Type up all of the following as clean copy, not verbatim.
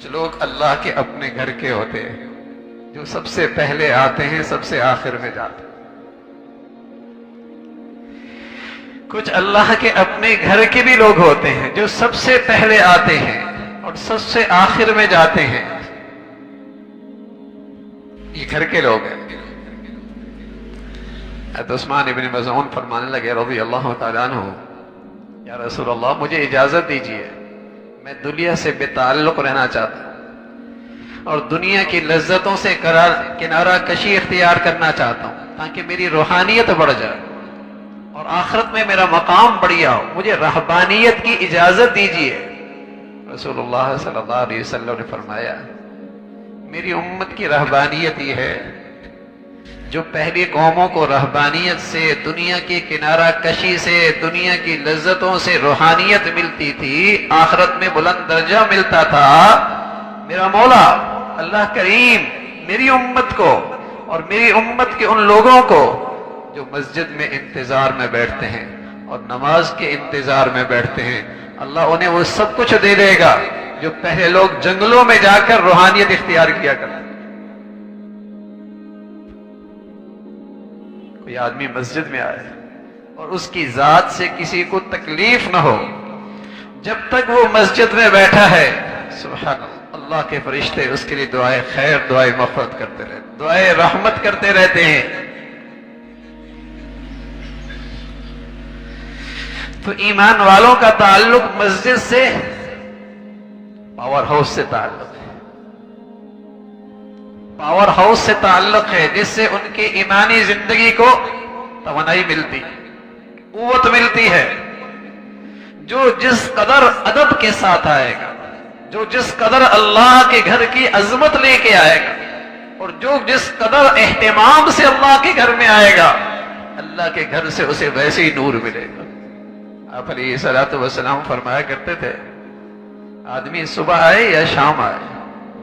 کچھ لوگ اللہ کے اپنے گھر کے ہوتے ہیں جو سب سے پہلے آتے ہیں سب سے آخر میں جاتے ہیں. کچھ اللہ کے اپنے گھر کے بھی لوگ ہوتے ہیں جو سب سے پہلے آتے ہیں اور سب سے آخر میں جاتے ہیں. یہ گھر کے لوگ ہیں. حضرت عثمان ابن مظعون فرمانے لگے رضی اللہ تعالیٰ عنہ، یا رسول اللہ مجھے اجازت دیجیے، میں دنیا سے بے تعلق رہنا چاہتا ہوں اور دنیا کی لذتوں سے کنارہ کشی اختیار کرنا چاہتا ہوں تاکہ میری روحانیت بڑھ جائے اور آخرت میں میرا مقام بڑھیا ہو. مجھے رہبانیت کی اجازت دیجیے. رسول اللہ صلی اللہ علیہ وسلم نے فرمایا میری امت کی رہبانیت یہ ہے جو پہلی قوموں کو رہبانیت سے، دنیا کی کنارہ کشی سے، دنیا کی لذتوں سے روحانیت ملتی تھی، آخرت میں بلند درجہ ملتا تھا. میرا مولا اللہ کریم میری امت کو اور میری امت کے ان لوگوں کو جو مسجد میں انتظار میں بیٹھتے ہیں اور نماز کے انتظار میں بیٹھتے ہیں، اللہ انہیں وہ سب کچھ دے دے گا جو پہلے لوگ جنگلوں میں جا کر روحانیت اختیار کیا کرتے. کوئی آدمی مسجد میں آئے اور اس کی ذات سے کسی کو تکلیف نہ ہو، جب تک وہ مسجد میں بیٹھا ہے سبحان اللہ کے فرشتے اس کے لیے دعائے خیر، دعائے مغفرت کرتے رہتے، دعائے رحمت کرتے رہتے ہیں. تو ایمان والوں کا تعلق مسجد سے، پاور ہاؤس سے تعلق ہے، پاور ہاؤس سے تعلق ہے جس سے ان کی ایمانی زندگی کو توانائی ملتی، قوت ملتی ہے. جو جس قدر ادب کے ساتھ آئے گا، جو جس قدر اللہ کے گھر کی عظمت لے کے آئے گا اور جو جس قدر اہتمام سے اللہ کے گھر میں آئے گا، اللہ کے گھر سے اسے ویسے ہی نور ملے گا. آپ علیہ الصلوۃ والسلام فرمایا کرتے تھے آدمی صبح آئے یا شام آئے،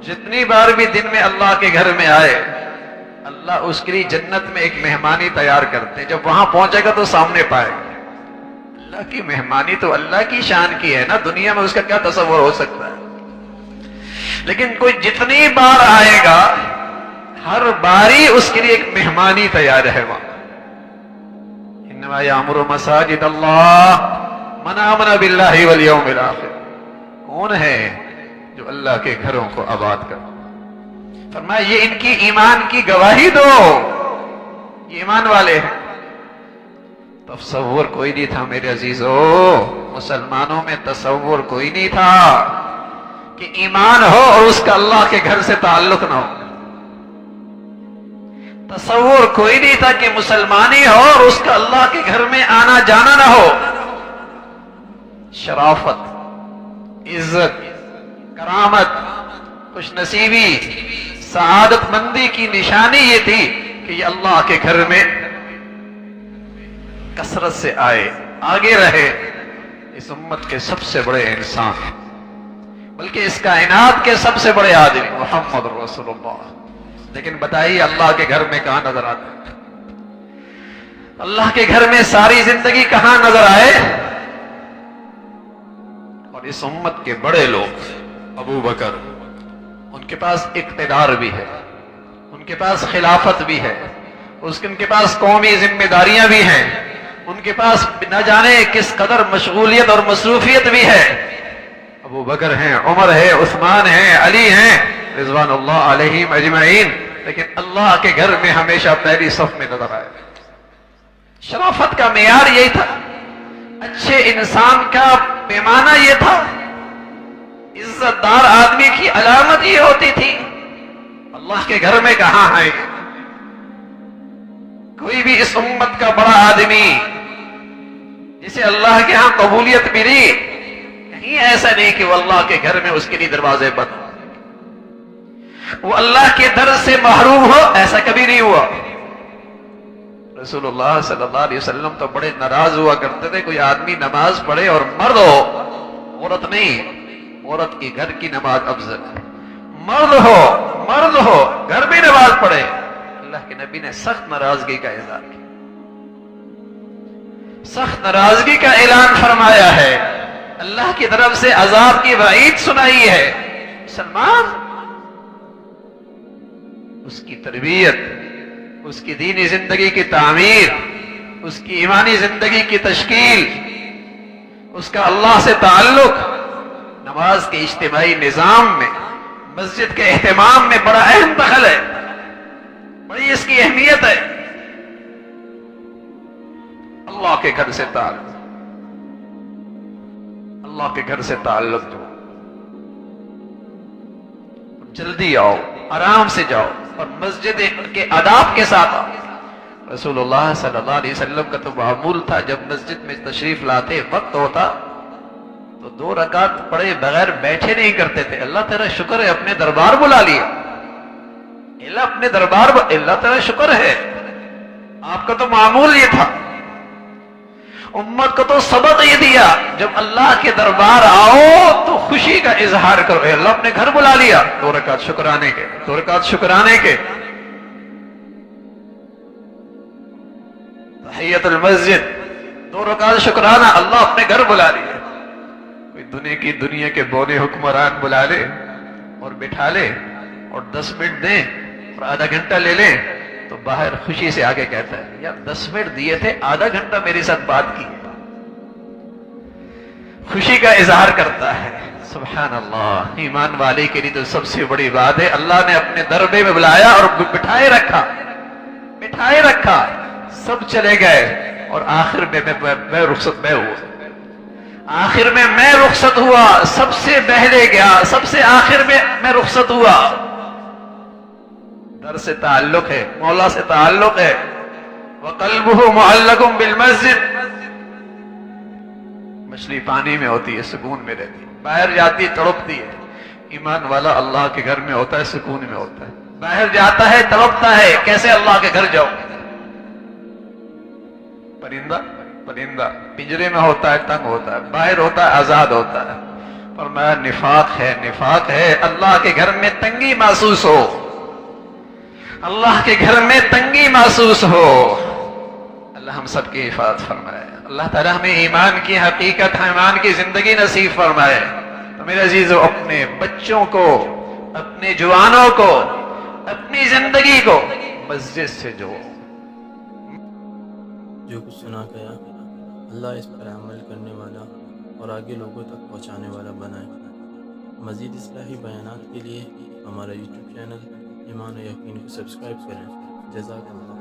جتنی بار بھی دن میں اللہ کے گھر میں آئے، اللہ اس کے لیے جنت میں ایک مہمانی تیار کرتے ہیں. جب وہاں پہنچے گا تو سامنے پائے گا. اللہ کی مہمانی تو اللہ کی شان کی ہے نا، دنیا میں اس کا کیا تصور ہو سکتا ہے. لیکن کوئی جتنی بار آئے گا ہر باری اس کے لیے ایک مہمانی تیار ہے. وہاں انما یامر مساجد اللہ من آمن باللہ والیوم الآخر. کون ہے جو اللہ کے گھروں کو آباد کر؟ فرمایا یہ ان کی ایمان کی گواہی دو، یہ ایمان والے ہیں. تصور کوئی نہیں تھا میرے عزیزو، مسلمانوں میں تصور کوئی نہیں تھا کہ ایمان ہو اور اس کا اللہ کے گھر سے تعلق نہ ہو. تصور کوئی نہیں تھا کہ مسلمانی ہو اور اس کا اللہ کے گھر میں آنا جانا نہ ہو. شرافت، عزت، کرامت، خوش نصیبی، سعادت مندی کی نشانی یہ تھی کہ یہ اللہ کے گھر میں کثرت سے آئے، آگے رہے. اس امت کے سب سے بڑے انسان، بلکہ اس کائنات کے سب سے بڑے آدمی محمد رسول اللہ. لیکن بتائیے اللہ کے گھر میں کہاں نظر آتے؟ اللہ کے گھر میں ساری زندگی کہاں نظر آئے؟ اور اس امت کے بڑے لوگ ابو بکر، ان کے پاس اقتدار بھی ہے، ان کے پاس خلافت بھی ہے، ان کے پاس قومی ذمہ داریاں بھی ہیں، ان کے پاس نہ جانے کس قدر مشغولیت اور مصروفیت بھی ہے. ابو بکر ہیں، عمر ہے، عثمان ہیں، علی ہیں رضوان اللہ علیہم اجمعین، لیکن اللہ کے گھر میں ہمیشہ پہلی صف میں نظر آئے. شرافت کا معیار یہی تھا، اچھے انسان کا پیمانہ یہ تھا، عزت دار آدمی کی علامت یہ ہوتی تھی. اللہ کے گھر میں کہاں ہے کوئی بھی اس امت کا بڑا آدمی جسے اللہ کے ہاں قبولیت ملی؟ کہیں ایسا نہیں کہ وہ اللہ کے گھر میں اس کے لیے دروازے بند، وہ اللہ کے در سے محروم ہو، ایسا کبھی نہیں ہوا. رسول اللہ صلی اللہ علیہ وسلم تو بڑے ناراض ہوا کرتے تھے کوئی آدمی نماز پڑھے اور مرد ہو، عورت نہیں، عورت کی گھر کی نماز افضل ہے. مرد ہو گھر میں نماز پڑھے. اللہ کے نبی نے سخت ناراضگی کا اظہار کیا، سخت ناراضگی کا اعلان فرمایا ہے. اللہ کی طرف سے عذاب کی وعید سنائی ہے. مسلمان اس کی تربیت، اس کی دینی زندگی کی تعمیر، اس کی ایمانی زندگی کی تشکیل، اس کا اللہ سے تعلق نماز کے اجتماعی نظام میں، مسجد کے اہتمام میں بڑا اہم دخل ہے، بڑی اس کی اہمیت ہے۔ اللہ کے گھر سے تعلق، اللہ کے گھر سے تعلق جو جلدی آؤ، آرام سے جاؤ اور مسجد کے آداب کے ساتھ آؤ۔ رسول اللہ صلی اللہ علیہ وسلم کا تو معمول تھا جب مسجد میں تشریف لاتے وقت ہوتا تو 2 رکعت پڑھے بغیر بیٹھے نہیں کرتے تھے۔ اللہ تیرا شکر ہے اپنے دربار بلا لیا، اللہ اپنے دربار، اللہ تیرا شکر ہے۔ آپ کا تو معمول یہ تھا، امت کو تو سبق یہ دیا جب اللہ کے دربار آؤ تو خوشی کا اظہار کرو۔ اے اللہ اپنے گھر بلا لیا، 2 رکعت شکرانے کے، 2 رکعت شکرانے کے۔ تحیت المسجد، 2 رکعت شکرانہ، اللہ اپنے گھر بلا لیا۔ کوئی دنیا کے بونے حکمران بلا لے اور بٹھا لے اور 10 منٹ دیں اور آدھا گھنٹہ لے لیں تو باہر خوشی سے آگے کہتا ہے یار 10 منٹ دیے تھے، آدھا گھنٹہ میرے ساتھ بات کی، خوشی کا اظہار کرتا ہے۔ سبحان اللہ، ایمان والے کے لیے تو سب سے بڑی بات ہے اللہ نے اپنے دربے میں بلایا اور بٹھائے رکھا، سب چلے گئے اور آخر میں میں رخصت ہوا، سب سے پہلے گیا، سب سے آخر میں رخصت ہوا۔ در سے تعلق ہے، مولا سے تعلق ہے۔ وَقَلْبُهُ مُعَلَّقٌ بِالْمَسْجِدِ، مچھلی پانی میں ہوتی ہے، سکون میں رہتی ہے، باہر جاتی ہے تڑپتی ہے۔ ایمان والا اللہ کے گھر میں ہوتا ہے، سکون میں ہوتا ہے، باہر جاتا ہے تڑپتا ہے، کیسے اللہ کے گھر جاؤ۔ پرندہ پنجرے میں ہوتا ہے، تنگ ہوتا ہے، باہر ہوتا ہے، آزاد ہوتا ہے۔ فرمایا نفاق ہے اللہ کے گھر میں تنگی محسوس ہو، اللہ کے گھر میں تنگی محسوس ہو۔ اللہ ہم سب کی حفاظت فرمائے، اللہ تعالی ہمیں ایمان کی حقیقت، ایمان کی زندگی نصیب فرمائے۔ تو میرے عزیزو، اپنے بچوں کو، اپنے جوانوں کو، اپنی زندگی کو مسجد سے جوڑو۔ جو کچھ سنا گیا اللہ اس پر عمل کرنے والا اور آگے لوگوں تک پہنچانے والا بنائے۔ مزید اصلاحی بیانات کے لیے ہمارا یوٹیوب چینل ایمان و یقین کو سبسکرائب کریں۔ جزاک اللہ۔